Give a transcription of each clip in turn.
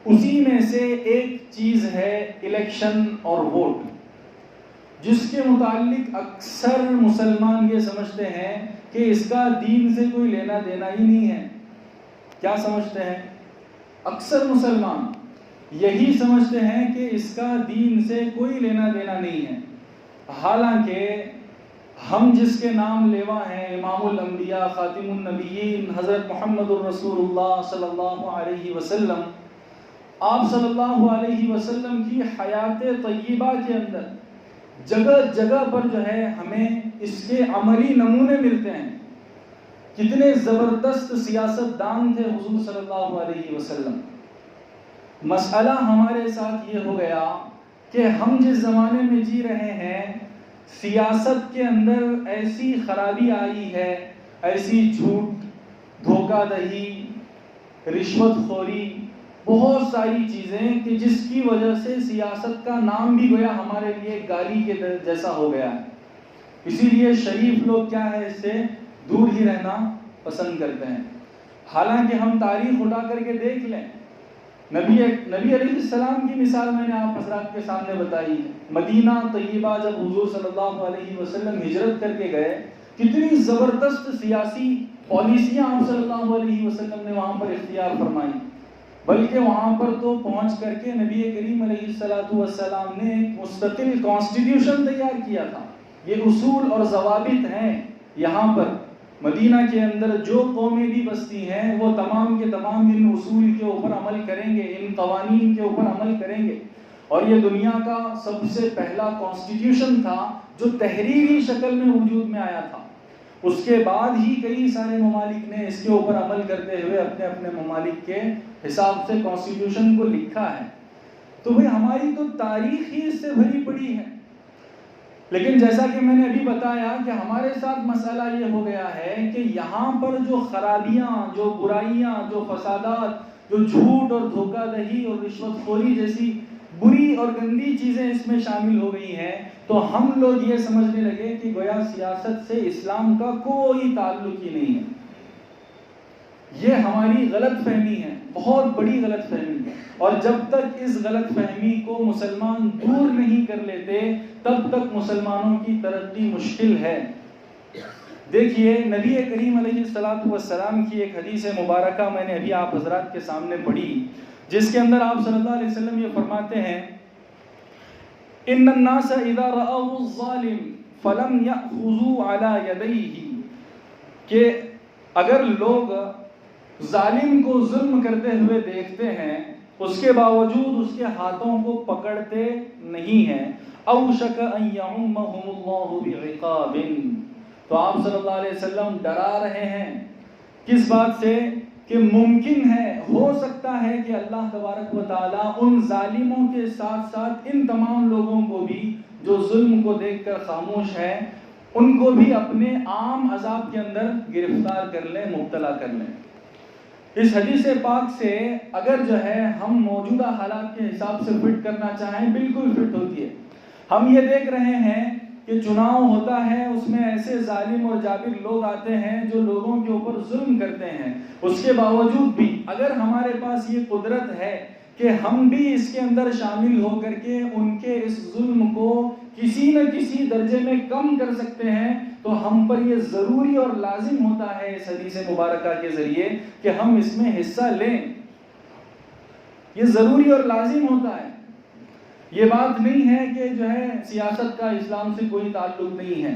اسی میں سے ایک چیز ہے الیکشن اور ووٹ، جس کے متعلق اکثر مسلمان یہ سمجھتے ہیں کہ اس کا دین سے کوئی لینا دینا ہی نہیں ہے۔ کیا سمجھتے ہیں؟ اکثر مسلمان یہی سمجھتے ہیں کہ اس کا دین سے کوئی لینا دینا نہیں ہے، حالانکہ ہم جس کے نام لیوا ہیں، امام الانبیاء خاتم النبیین حضرت محمد الرسول اللہ صلی اللہ علیہ وسلم، آپ صلی اللہ علیہ وسلم کی حیات طیبہ کے اندر جگہ جگہ پر جو ہے ہمیں اس کے عملی نمونے ملتے ہیں۔ کتنے زبردست سیاست دان تھے حضور صلی اللہ علیہ وسلم۔ مسئلہ ہمارے ساتھ یہ ہو گیا کہ ہم جس زمانے میں جی رہے ہیں، سیاست کے اندر ایسی خرابی آئی ہے، ایسی جھوٹ، دھوکہ دہی، رشوت خوری، بہت ساری چیزیں کہ جس کی وجہ سے سیاست کا نام بھی گویا ہمارے لیے گالی کے جیسا ہو گیا ہے۔ اسی لیے شریف لوگ کیا ہے، اس سے دور ہی رہنا پسند کرتے ہیں۔ حالانکہ ہم تاریخ اٹھا کر کے دیکھ لیں، نبی علیہ السلام کی مثال میں نے آپ حضرات کے سامنے بتائی ہے۔ مدینہ طیبہ جب حضور صلی اللہ علیہ وسلم ہجرت کر کے گئے، کتنی زبردست سیاسی پالیسیاں آپ صلی اللہ علیہ وسلم نے وہاں پر اختیار فرمائی، بلکہ وہاں پر تو پہنچ کر کے نبی کریم علیہ السلام نے ایک مستقل کانسٹیٹیوشن تیار کیا تھا۔ یہ اصول اور ضوابط ہیں یہاں پر مدینہ کے اندر، جو قومیں بھی بستی ہیں وہ تمام کے تمام ان اصول کے اوپر عمل کریں گے، ان قوانین کے اوپر عمل کریں گے۔ اور یہ دنیا کا سب سے پہلا کانسٹیٹیوشن تھا جو تحریری شکل میں وجود میں آیا تھا۔ اس کے بعد ہی کئی سارے ممالک نے اس کے اوپر عمل کرتے ہوئے اپنے اپنے ممالک کے حساب سے کانسٹیٹیوشن کو لکھا ہے۔ تو بھئی ہماری تو تاریخ ہی اس سے بھری پڑی ہے۔ لیکن جیسا کہ میں نے ابھی بتایا کہ ہمارے ساتھ مسئلہ یہ ہو گیا ہے کہ یہاں پر جو خرابیاں، جو برائیاں، جو فسادات، جو جھوٹ اور دھوکہ دہی اور رشوت خوری جیسی بری اور گندی چیزیں اس میں شامل ہو گئی ہیں، تو ہم لوگ یہ سمجھنے لگے کہ گویا سیاست سے اسلام کا کوئی تعلق ہی نہیں ہے۔ یہ ہماری غلط فہمی ہے، بہت بڑی غلط فہمی ہے، اور جب تک اس غلط فہمی کو مسلمان دور نہیں کر لیتے تب تک مسلمانوں کی ترقی مشکل ہے۔ دیکھیے نبی کریم علیہ السلام کی ایک حدیث مبارکہ میں نے ابھی آپ حضرات کے سامنے پڑھی، جس کے اندر آپ صلی اللہ علیہ وسلم یہ فرماتے ہیں، ان الناس اذا رأوا الظالم فلم يأخذوا على يديه، کہ اگر لوگ ظالم کو ظلم کرتے ہوئے دیکھتے ہیں، اس کے باوجود اس کے ہاتھوں کو پکڑتے نہیں ہیں، اوشک ان یعمهم اللہ بعقاب، تو آپ صلی اللہ علیہ وسلم ڈرا رہے ہیں کس بات سے کہ ممکن ہے، ہو سکتا ہے کہ اللہ تبارک و تعالیٰ ان ظالموں کے ساتھ ساتھ ان تمام لوگوں کو بھی جو ظلم کو دیکھ کر خاموش ہیں، ان کو بھی اپنے عام عذاب کے اندر گرفتار کر لیں، مبتلا کر لیں۔ اس حدیث پاک سے اگر جو ہے ہم موجودہ حالات کے حساب سے فٹ کرنا چاہیں، بالکل فٹ ہوتی ہے۔ ہم یہ دیکھ رہے ہیں کہ چناؤ ہوتا ہے، اس میں ایسے ظالم اور جابر لوگ آتے ہیں جو لوگوں کے اوپر ظلم کرتے ہیں، اس کے باوجود بھی اگر ہمارے پاس یہ قدرت ہے کہ ہم بھی اس کے اندر شامل ہو کر کے ان کے اس ظلم کو کسی نہ کسی درجے میں کم کر سکتے ہیں، تو ہم پر یہ ضروری اور لازم ہوتا ہے اس حدیث مبارکہ کے ذریعے کہ ہم اس میں حصہ لیں۔ یہ ضروری اور لازم ہوتا ہے۔ یہ بات نہیں ہے کہ جو ہے سیاست کا اسلام سے کوئی تعلق نہیں ہے۔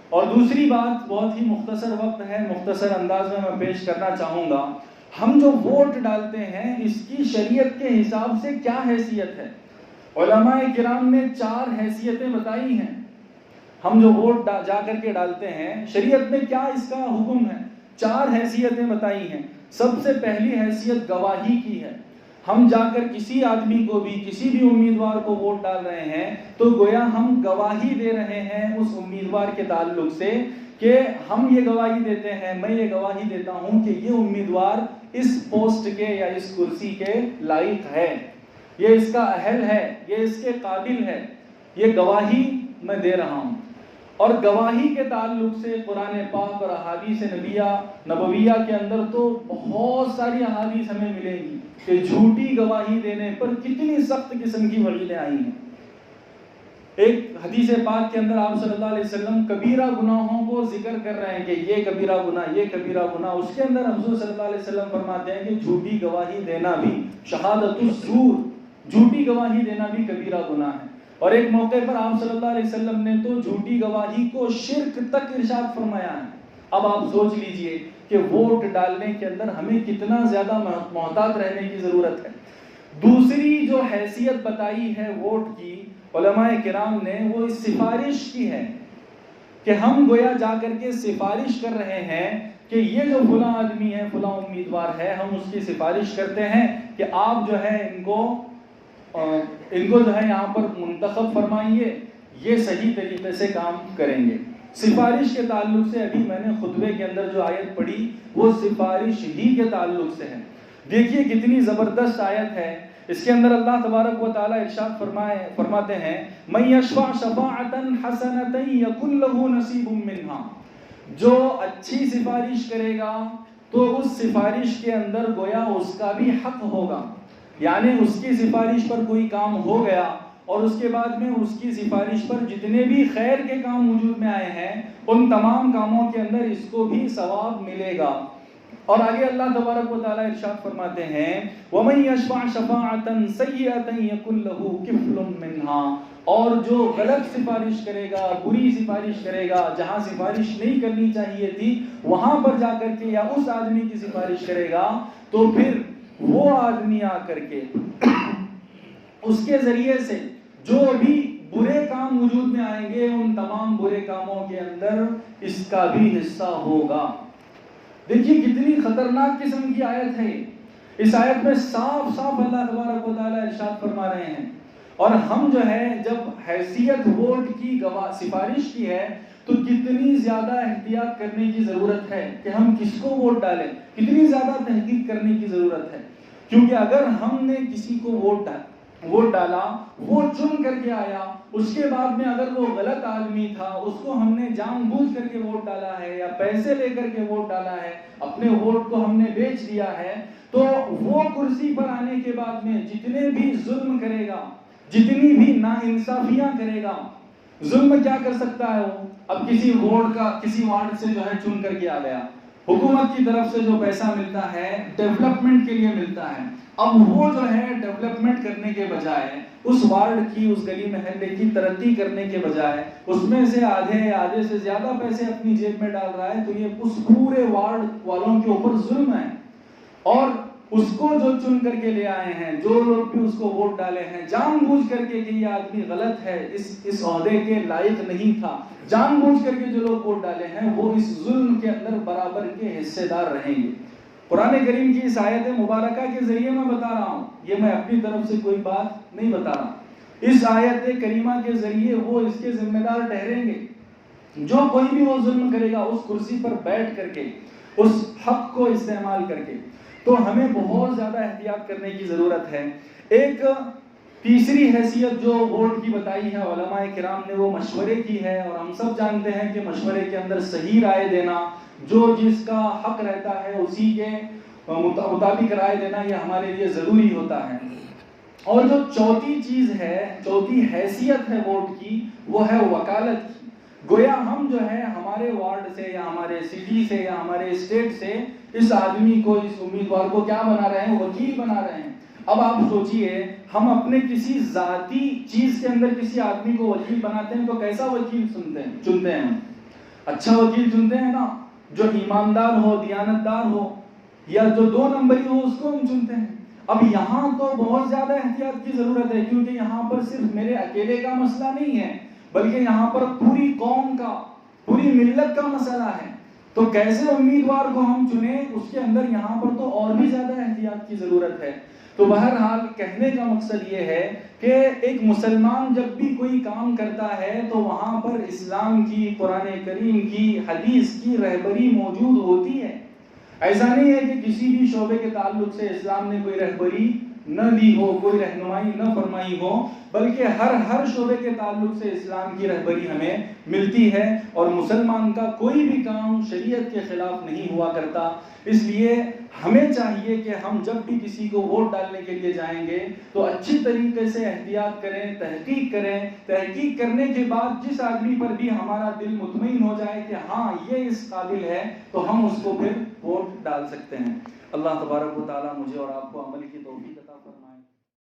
اور دوسری بات بہت ہی مختصر وقت ہے، مختصر انداز میں پیش کرنا چاہوں گا، ہم جو ووٹ ڈالتے ہیں اس کی شریعت کے حساب سے کیا حیثیت ہے؟ علماء کرام نے 4 حیثیتیں بتائی ہیں۔ ہم جو ووٹ جا کر کے ڈالتے ہیں، شریعت میں کیا اس کا حکم ہے؟ 4 حیثیتیں بتائی ہیں۔ سب سے پہلی حیثیت گواہی کی ہے۔ ہم جا کر کسی آدمی کو بھی، کسی بھی امیدوار کو ووٹ ڈال رہے ہیں تو گویا ہم گواہی دے رہے ہیں اس امیدوار کے تعلق سے کہ ہم یہ گواہی دیتے ہیں، میں یہ گواہی دیتا ہوں کہ یہ امیدوار اس پوسٹ کے یا اس کرسی کے لائق ہے، یہ اس کا اہل ہے، یہ اس کے قابل ہے، یہ گواہی میں دے رہا ہوں۔ اور گواہی کے تعلق سے قرآن پاک اور احادیث نبویہ کے اندر تو بہت ساری احادیث ہمیں ملیں گی کہ جھوٹی گواہی دینے پر کتنی سخت قسم کی وعیدیں آئی ہیں۔ ایک حدیث پاک کے اندر آپ صلی اللہ علیہ وسلم کبیرہ گناہوں کو ذکر کر رہے ہیں کہ یہ کبیرہ گناہ، یہ کبیرہ گناہ، اس کے اندر حضور صلی اللہ علیہ وسلم فرماتے ہیں کہ جھوٹی گواہی دینا بھی، شہادت الزور، جھوٹی گواہی دینا بھی کبیرہ گناہ ہے۔ اور ایک موقع پر آپ صلی اللہ علیہ وسلم نے تو جھوٹی گواہی کو شرک تک ارشاد فرمایا ہے۔ اب آپ سوچ لیجئے کہ ووٹ ڈالنے کے اندر ہمیں کتنا زیادہ محتاط رہنے کی ضرورت ہے۔ دوسری جو حیثیت بتائی ہے ووٹ کی علماء کرام نے، وہ اس سفارش کی ہے کہ ہم گویا جا کر کے سفارش کر رہے ہیں کہ یہ جو فلاں آدمی ہے، فلاں امیدوار ہے، ہم اس کی سفارش کرتے ہیں کہ آپ جو ہے ان کو جو ہے یہاں پر منتخب فرمائیے، یہ صحیح طریقے سے کام کریں گے۔ سفارش کے تعلق سے ابھی میں نے خطبے کے اندر جو آیت پڑھی وہ سفارش ہی کے تعلق سے ہے۔ دیکھیے کتنی زبردست آیت ہے۔ اس کے اندر اللہ تبارک و تعالی ارشاد فرماتے ہیں مَن یشفع شفاعۃ حسنۃ یکن لہ نصیب منہا، جو اچھی سفارش کرے گا تو اس سفارش کے اندر گویا اس کا بھی حق ہوگا، یعنی اس کی سفارش پر کوئی کام ہو گیا اور اس کے بعد میں اس کی سفارش پر جتنے بھی خیر کے کام وجود میں آئے ہیں ان تمام کاموں کے اندر اس کو بھی ثواب ملے گا۔ اور آگے اللہ تبارک و تعالی ارشاد فرماتے ہیں وَمَن يَشْفَعْ شَفَاعَةً سَيِّئَةً يَكُنْ لَهُ كِفْلٌ مِّنْهَا، اور جو غلط سفارش کرے گا، بری سفارش کرے گا، جہاں سفارش نہیں کرنی چاہیے تھی وہاں پر جا کر کے یا اس آدمی کی سفارش کرے گا تو پھر وہ آدمی آ کر کے اس کے ذریعے سے جو بھی برے کام وجود میں آئیں گے ان تمام برے کاموں کے اندر اس کا بھی حصہ ہوگا۔ دیکھیے کتنی خطرناک قسم کی آیت ہے۔ اس آیت میں صاف صاف اللہ تبارک و تعالی ارشاد فرما رہے ہیں، اور ہم جو ہے جب حیثیت ووٹ کی سفارش کی ہے تو کتنی زیادہ احتیاط کرنے کی ضرورت ہے کہ ہم کس کو ووٹ ڈالیں، کتنی زیادہ تحقیق کرنے کی ضرورت ہے، کیونکہ اگر ہم نے کسی کو ووٹ ڈالا، وہ چن کر کے آیا، اس کے بعد میں اگر وہ غلط آدمی تھا، اس کو ہم نے جان بوجھ کر کے ووٹ ڈالا ہے یا پیسے لے کر کے ووٹ ڈالا ہے، اپنے ووٹ کو ہم نے بیچ دیا ہے، تو وہ کرسی پر آنے کے بعد میں جتنے بھی ظلم کرے گا، جتنی بھی ناانصافیاں کرے گا، ظلم کیا کر سکتا ہے وہ؟ اب کسی وارڈ سے جو ہے چن کر کے آ گیا، حکومت کی طرف سے جو پیسہ ملتا ہے ڈیولپمنٹ کے لیے ملتا ہے، اب وہ جو ہے ڈیولپمنٹ کرنے کے بجائے اس وارڈ کی، اس گلی محلے کی ترقی کرنے کے بجائے اس میں سے آدھے سے زیادہ پیسے اپنی جیب میں ڈال رہا ہے، تو یہ اس پورے وارڈ والوں کے اوپر ظلم ہے۔ اور اس کو جو چن کر کے لے آئے ہیں، جو لوگ بھی اس کو ووٹ ڈالے ہیں، جان بوجھ کر کے کہ یہ آدمی غلط ہے، اس عہدے کے لائق نہیں تھا، جان بوجھ کر کے جو لوگ ووٹ ڈالے ہیں وہ اس ظلم کے اندر برابر کے حصے دار رہیں گے۔ قرآن کریم کی اس آیت مبارکہ کے ذریعے میں بتا رہا ہوں، یہ میں اپنی طرف سے کوئی بات نہیں بتا رہا، اس آیت کریمہ کے ذریعے وہ اس کے ذمہ دار ٹھہریں گے۔ جو کوئی بھی وہ ظلم کرے گا اس کرسی پر بیٹھ کر کے، اس حق کو استعمال کر کے، تو ہمیں بہت زیادہ احتیاط کرنے کی ضرورت ہے۔ ایک تیسری حیثیت جو ووٹ کی بتائی ہے علماء کرام نے، وہ مشورے کی ہے، اور ہم سب جانتے ہیں کہ مشورے کے اندر صحیح رائے دینا، جو جس کا حق رہتا ہے اسی کے مطابق رائے دینا، یہ ہمارے لیے ضروری ہوتا ہے۔ اور جو چوتھی چیز ہے، چوتھی حیثیت ہے ووٹ کی، وہ ہے وکالت کی۔ گویا ہم جو ہے ہمارے وارڈ سے یا ہمارے سٹی سے یا ہمارے اسٹیٹ سے اس آدمی کو، اس امیدوار کو کیا بنا رہے ہیں؟ وکیل بنا رہے ہیں۔ اب آپ سوچئے، ہم اپنے کسی ذاتی چیز کے اندر کسی آدمی کو وکیل بناتے ہیں تو کیسا وکیل چنتے ہیں؟ اچھا وکیل چنتے ہیں نا، جو ایماندار ہو، دیانتدار ہو، یا جو 2 نمبری ہو، اس کو ہم چنتے ہیں۔ اب یہاں تو بہت زیادہ احتیاط کی ضرورت ہے، کیونکہ یہاں پر صرف میرے اکیلے کا مسئلہ نہیں ہے، بلکہ یہاں پر پوری قوم کا، پوری ملت کا مسئلہ ہے۔ تو کیسے امیدوار کو ہم چنیں، اس کے اندر یہاں پر تو اور بھی زیادہ احتیاط کی ضرورت ہے۔ تو بہرحال کہنے کا مقصد یہ ہے کہ ایک مسلمان جب بھی کوئی کام کرتا ہے تو وہاں پر اسلام کی، قرآن کریم کی، حدیث کی رہبری موجود ہوتی ہے۔ ایسا نہیں ہے کہ کسی بھی شعبے کے تعلق سے اسلام نے کوئی رہبری نہ دی ہو، کوئی رہنمائی نہ فرمائی ہو، بلکہ ہر شعبے کے تعلق سے اسلام کی رہبری ہمیں ملتی ہے، اور مسلمان کا کوئی بھی کام شریعت کے خلاف نہیں ہوا کرتا۔ اس لیے ہمیں چاہیے کہ ہم جب بھی کسی کو ووٹ ڈالنے کے لیے جائیں گے تو اچھی طریقے سے احتیاط کریں، تحقیق کریں، تحقیق کرنے کے بعد جس آدمی پر بھی ہمارا دل مطمئن ہو جائے کہ ہاں یہ اس قابل ہے تو ہم اس کو پھر ووٹ ڈال سکتے ہیں۔ اللہ تبارک و تعالیٰ مجھے اور آپ کو عمل کی توفیق عطا فرمائے۔